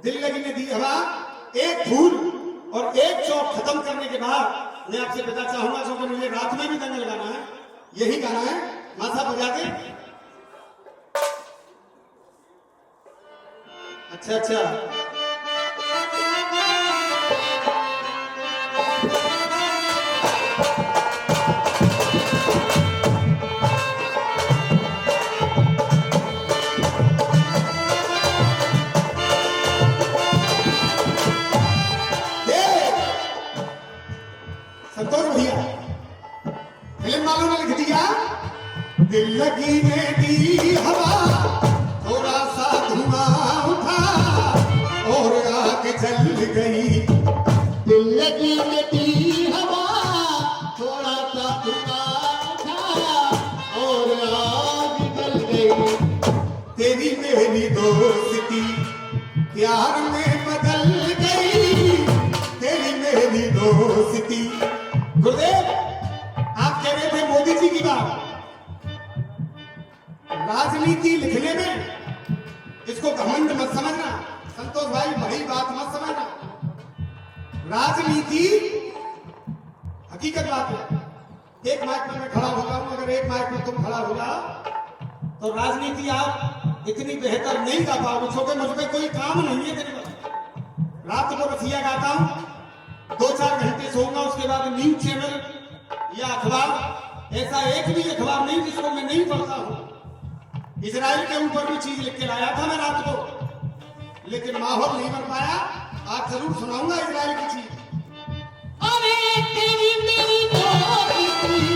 दिल लगी ने दी हवा, एक फूल और एक चौक खत्म करने के बाद मैं आपसे बता चाहूंगा क्योंकि मुझे रात में भी दंगल गाना है, यही गाना है। माथा बजा के अच्छा अच्छा संतोष भैया फिल्म वालों ने लिख दिया, दिल लगी ने दी हवा, थोड़ा सा धुआं उठा और आग जल गई। दिल लगी ने दी हवा, थोड़ा सा धुआं उठा और आग जल गई। तेरी मेरी दोस्ती प्यार में बदल गई, तेरी मेरी दोस्ती। गुरुदेव आप कह रहे थे मोदी जी की बात, राजनीति लिखने में इसको घमंड मत समझना संतोष भाई, बड़ी बात मत समझना। राजनीति हकीकत बात है। एक माइक पर मैं खड़ा होता हूं, अगर एक माइक पर तुम खड़ा हो जाओ तो राजनीति आप इतनी बेहतर नहीं गा पाओगे, क्योंकि मुझ पर कोई काम नहीं है। दिन भर रात को रसिया गाता हूं, 2-4 घंटे सोऊंगा, उसके बाद न्यूज चैनल या अखबार, ऐसा एक भी अखबार नहीं जिसको मैं नहीं पढ़ता हूं। इजराइल के ऊपर भी चीज लिख के लाया था मैं रात को, लेकिन माहौल नहीं बन पाया। आज जरूर सुनाऊंगा इजराइल की चीज। अरे तेरी मेरी दोस्ती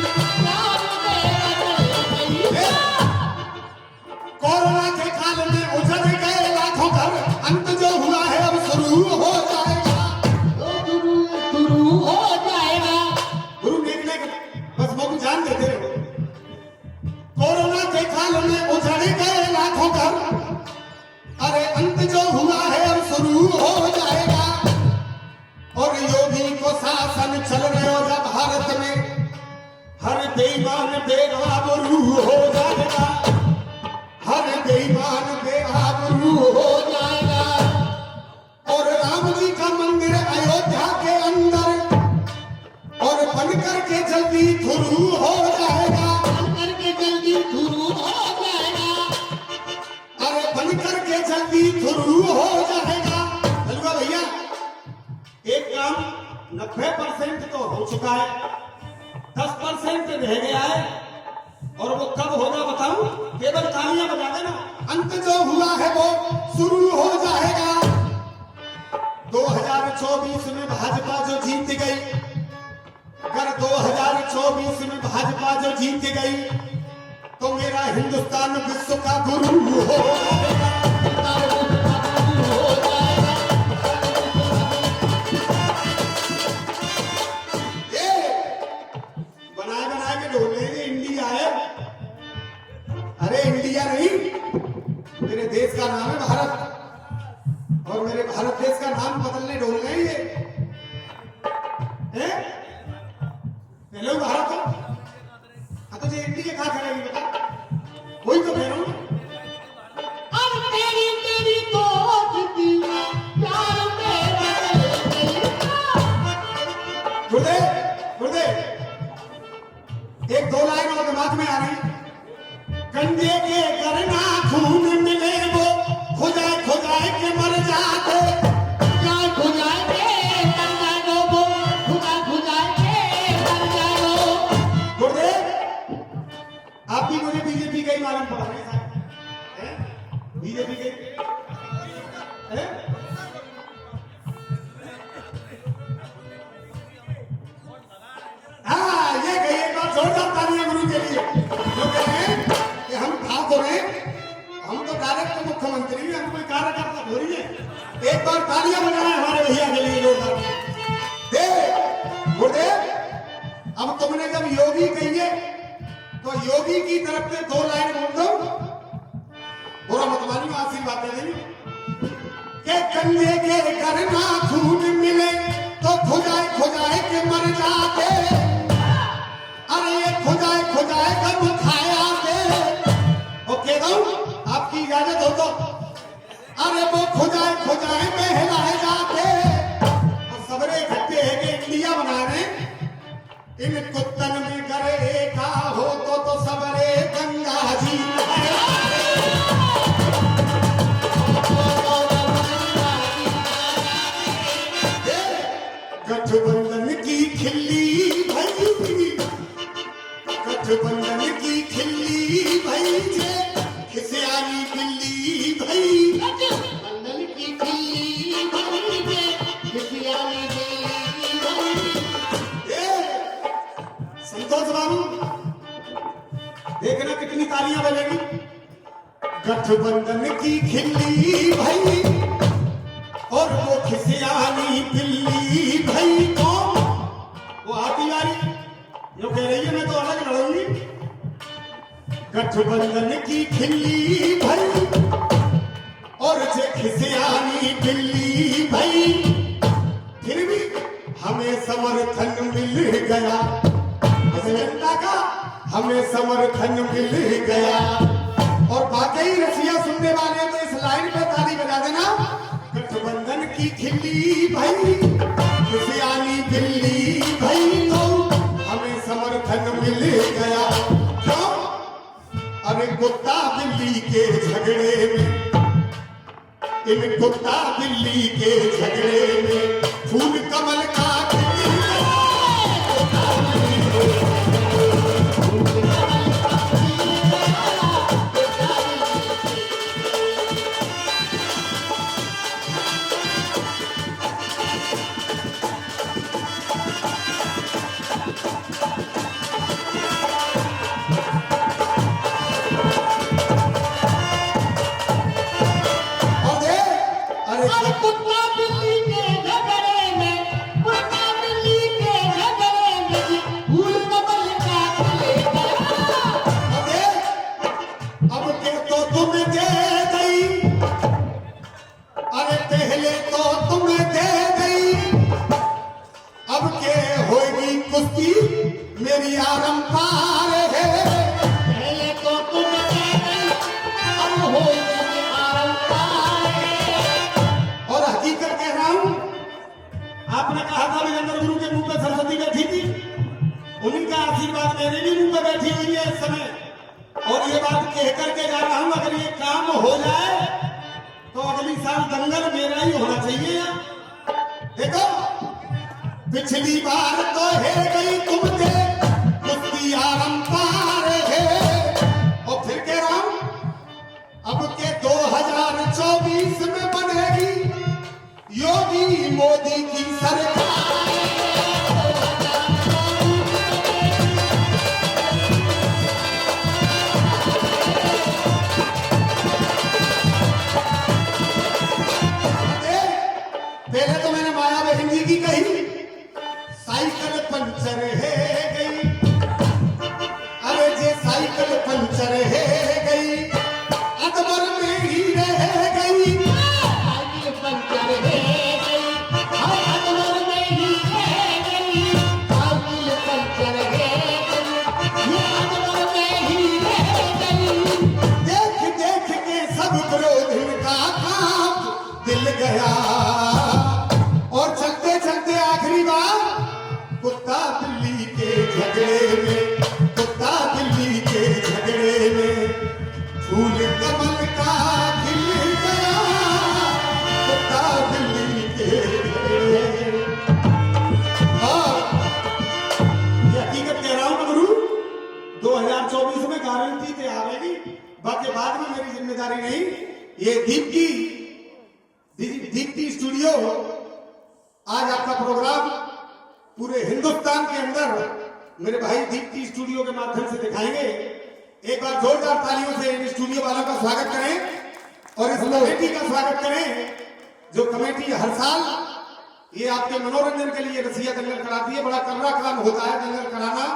प्यार में बदल गई। कोरोना के काल में उजड़ गए लाखों घर, अंत जो हुआ है अब शुरू हो जाएगा। शुरू हो जाएगा। गुरु निकले बस वो जान देते हो। कोरोना के काल में उजड़ गए लाखों घर, अरे अंत जो हुआ है अब शुरू हो जाएगा। और योगी को शासन चल रहे हो जब भारत में, हर बेईमान बेआबरू हो जाएगा, हर बेईमान बेआबरू हो जाएगा। और राम जी का मंदिर अयोध्या के अंदर और बनकर के जल्दी शुरू हो जाएगा, बनकर के जल्दी शुरू हो जाएगा। अरे बनकर के जल्दी शुरू हो जाएगा। चलूगा भैया, एक काम 90% तो हो चुका है, 10% रह गया है, और वो कब होगा बताऊं? केवल तालियां बजा देना, अंत जो हुआ है वो शुरू हो जाएगा। 2024 में भाजपा जो जीत गई, अगर 2024 में भाजपा जो जीत गई तो मेरा हिंदुस्तान विश्व का गुरु हो जाएगा। बनाए बनाए के ढोले इंडिया है, अरे इंडिया नहीं, मेरे देश का नाम है भारत, और मेरे भारत देश का नाम बदलने ढोल रहे ये पहले भारत हो। हाँ तो ये इंडिया कहाँ करेगी बता, वही तो कह रहा हूँ। अब तेरी मेरी दोस्ती प्यार में बदल गई। गुरुदेव गुरुदेव, एक 2 लाइन और दिमाग में आ रही, कंधे के करना खून मिले वो खुदाए खुदाए के मर जाते, खुदाए खुदाए के मर जाओ वो, खुदाए खुदाए के मर जाओ। गुरुदेव आप भी मुझे बीजेपी का ही मालूम पड़ा है, बीजेपी के हाँ, ये कही एक बार जोरदार तालियां गुरु के लिए, जो कह रहे हैं कि हम था तो रहे, हम तो डायरेक्ट मुख्यमंत्री हैं, हम कोई कार्यकर्ता थोड़ी है। एक बार तालियां बजाएं हमारे भैया के लिए जोरदार। गुरुदेव अब तुमने जब योगी कहिए तो योगी की तरफ से 2 लाइन बोल दो, बुरा मत मानियो, आशीर्वाद दे देंगे के कंधे के करना खून मिले तो खुदाए खुदाए के मर जाते, अरे ये खुदाए खुदाए कब खाया दे। ओके दो आपकी इजाजत हो तो, अरे वो खुदाए खुदाए में तालियां बजेगी। गठबंधन की खिल्ली भाई और वो खिसियानी बिल्ली भाई कौन? वो आती वाली जो कह रही है मैं तो अलग लड़ूंगी। गठबंधन की खिल्ली भाई और जे खिसियानी बिल्ली भाई, फिर भी हमें समर्थन मिल गया, जनता का हमें समर्थन मिल गया। और वाकई रसिया सुनने वाले तो इस लाइन पे ताली बजा देना। गठबंधन की खिल्ली भाई खिसियानी बिल्ली भाई तो हमें समर्थन मिल गया। क्यों? अरे कुत्ता बिल्ली के झगड़े में, इन कुत्ता बिल्ली के झगड़े में फूल कमल का अरे कुत्ता बिल्ली के झगड़े में, कुत्ता बिल्ली के झगड़े में फूल कमल का खिलेगा। अब के तो तुम्हें दे गई, अरे पहले तो तुम्हें दे गई, अब के होगी कुश्ती मेरी आरंपार है। पहले तो तुम्हें दे गई, अब होगी आरंपार है। और हकीकत कह रहा हूं, आपने कहा था विजेंद्र गुरु के मुंह पे सरस्वती बैठी थी, उन्हीं का आशीर्वाद मेरे भी मुंह पे बैठी हुई है इस समय। और ये बात कह करके जा रहा हूं, अगर ये काम हो जाए तो अगली साल दंगल मेरा ही होना चाहिए यहाँ। देखो पिछली बार तो है गई तुमसे कुश्ती आरंपार है, और फिर कह रहा हूं अब के 2024 में बनेगी योगी मोदी की सरकार। पहले तो मैंने माया बहन जी की कही, साइकिल पंचर है गई, अरे जे साइकिल पंचर है गई, अकबर में ही रह गई। साइकिल पंचर है गई, अकबर में ही रह गई। साइकिल पंचर है गई, ये अकबर में ही रह गई। देख देख के सब विरोधी का काम दिल गया, और चलते चलते आखिरी बार कुत्ता बिल्ली के झगड़े में, कुत्ता बिल्ली के झगड़े में फूल कमल का खिल गया, कुत्ता बिल्ली के झगड़े में। और ये हकीकत कह रहा हूं ना गुरु, 2024 में गारंटी पे आएगी, बाकी बाद में मेरी जिम्मेदारी नहीं। ये दीप्ति स्टूडियो आज आपका प्रोग्राम पूरे हिंदुस्तान के अंदर मेरे भाई दीप्ति स्टूडियो के माध्यम से दिखाएंगे। एक बार जोरदार तालियों से इन स्टूडियो वालों का स्वागत करें और इस कमेटी का स्वागत करें, जो कमेटी हर साल ये आपके मनोरंजन के लिए रसिया दंगल कराती है। बड़ा कर्रा काम होता है दंगल कराना,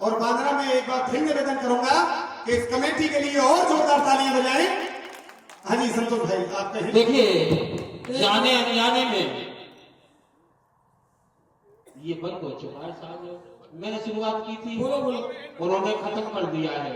और बांद्रा में एक बार फिर निवेदन करूंगा कि इस कमेटी के लिए और जोरदार तालियां बजाएं। हाँ जी संतोष भाई, आप कहें। देखिए जाने अनजाने में ये बंद हो चुका है साहब। मैंने शुरुआत की थी, बोलो बोलो। उन्होंने खत्म कर दिया है।